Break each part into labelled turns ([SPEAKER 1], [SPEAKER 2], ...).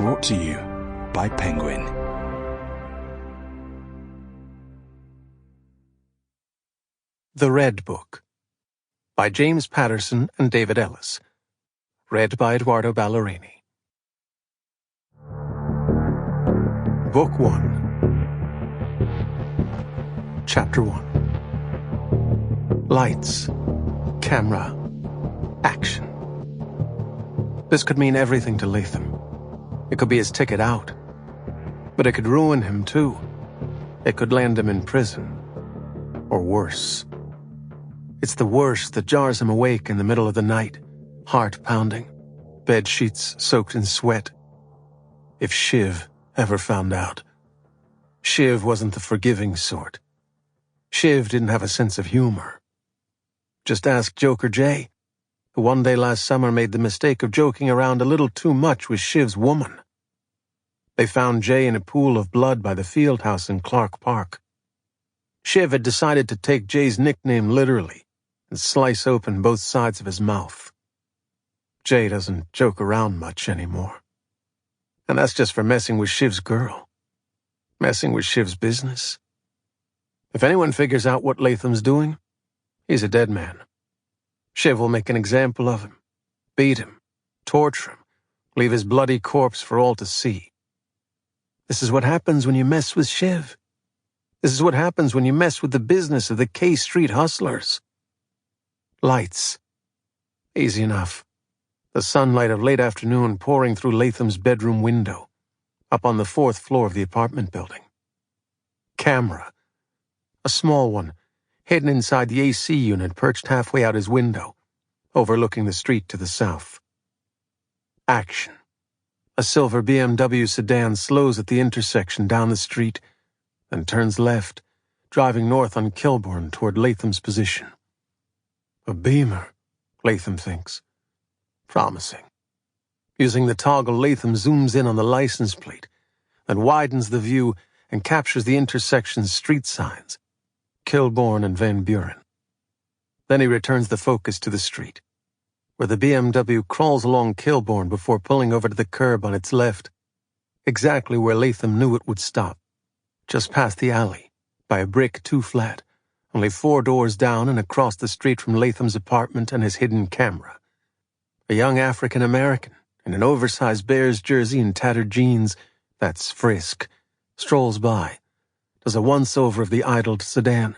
[SPEAKER 1] Brought to you by Penguin.
[SPEAKER 2] The Red Book by James Patterson and David Ellis. Read by Edoardo Ballerini. Book 1. Chapter 1. Lights, camera, action. This could mean everything to Latham. It could be his ticket out. But it could ruin him too. It could land him in prison. Or worse. It's the worst that jars him awake in the middle of the night, heart pounding, bed sheets soaked in sweat. If Shiv ever found out. Shiv wasn't the forgiving sort. Shiv didn't have a sense of humor. Just ask Joker Jay, who one day last summer made the mistake of joking around a little too much with Shiv's woman. They found Jay in a pool of blood by the field house in Clark Park. Shiv had decided to take Jay's nickname literally and slice open both sides of his mouth. Jay doesn't joke around much anymore. And that's just for messing with Shiv's girl. Messing with Shiv's business. If anyone figures out what Latham's doing, he's a dead man. Shiv will make an example of him, beat him, torture him, leave his bloody corpse for all to see. This is what happens when you mess with Shiv. This is what happens when you mess with the business of the K Street hustlers. Lights. Easy enough. The sunlight of late afternoon pouring through Latham's bedroom window, up on the 4th floor of the apartment building. Camera. A small one, hidden inside the AC unit perched halfway out his window, overlooking the street to the south. Action. A silver BMW sedan slows at the intersection down the street, then turns left, driving north on Kilbourne toward Latham's position. A Beamer, Latham thinks. Promising. Using the toggle, Latham zooms in on the license plate, then widens the view and captures the intersection's street signs, Kilbourne and Van Buren. Then he returns the focus to the street, where the BMW crawls along Kilbourne before pulling over to the curb on its left, exactly where Latham knew it would stop, just past the alley, by a brick 2-flat, only 4 doors down and across the street from Latham's apartment and his hidden camera. A young African-American, in an oversized Bears jersey and tattered jeans, that's Frisk, strolls by, does a once-over of the idled sedan,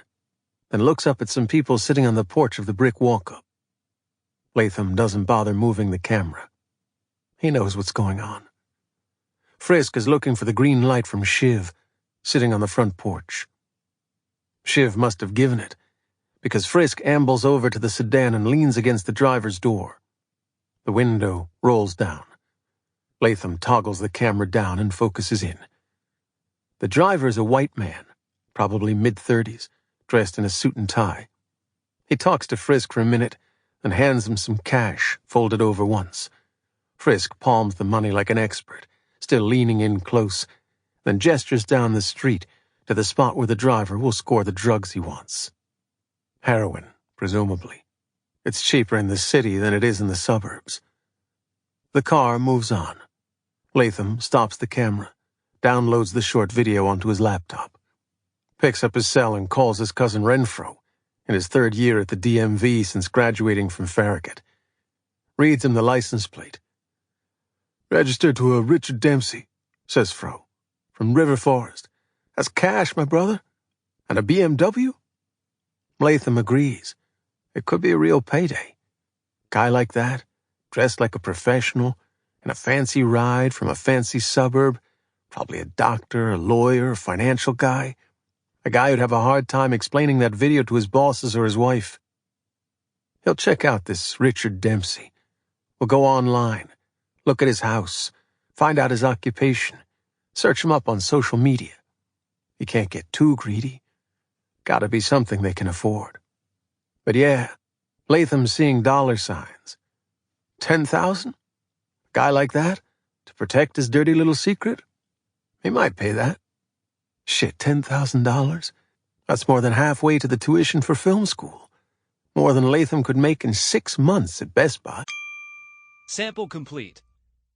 [SPEAKER 2] then looks up at some people sitting on the porch of the brick walk-up. Latham doesn't bother moving the camera. He knows what's going on. Frisk is looking for the green light from Shiv, sitting on the front porch. Shiv must have given it, because Frisk ambles over to the sedan and leans against the driver's door. The window rolls down. Latham toggles the camera down and focuses in. The driver is a white man, probably mid-30s, dressed in a suit and tie. He talks to Frisk for a minute and hands him some cash, folded over once. Frisk palms the money like an expert, still leaning in close, then gestures down the street to the spot where the driver will score the drugs he wants. Heroin, presumably. It's cheaper in the city than it is in the suburbs. The car moves on. Latham stops the camera, downloads the short video onto his laptop, picks up his cell and calls his cousin Renfro, in his 3rd year at the DMV since graduating from Farragut. Reads him the license plate. "Registered to a Richard Dempsey," says Fro. "From River Forest. That's cash, my brother. And a BMW?" Latham agrees. It could be a real payday. Guy like that, dressed like a professional, in a fancy ride from a fancy suburb, probably a doctor, a lawyer, a financial guy. A guy who'd have a hard time explaining that video to his bosses or his wife. He'll check out this Richard Dempsey. We'll go online, look at his house, find out his occupation, search him up on social media. You can't get too greedy. Gotta be something they can afford. But yeah, Latham's seeing dollar signs. 10,000? Guy like that? To protect his dirty little secret? He might pay that. Shit, $10,000? That's more than halfway to the tuition for film school. More than Latham could make in 6 months at Best Buy.
[SPEAKER 3] Sample complete.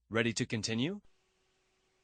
[SPEAKER 3] Ready to continue?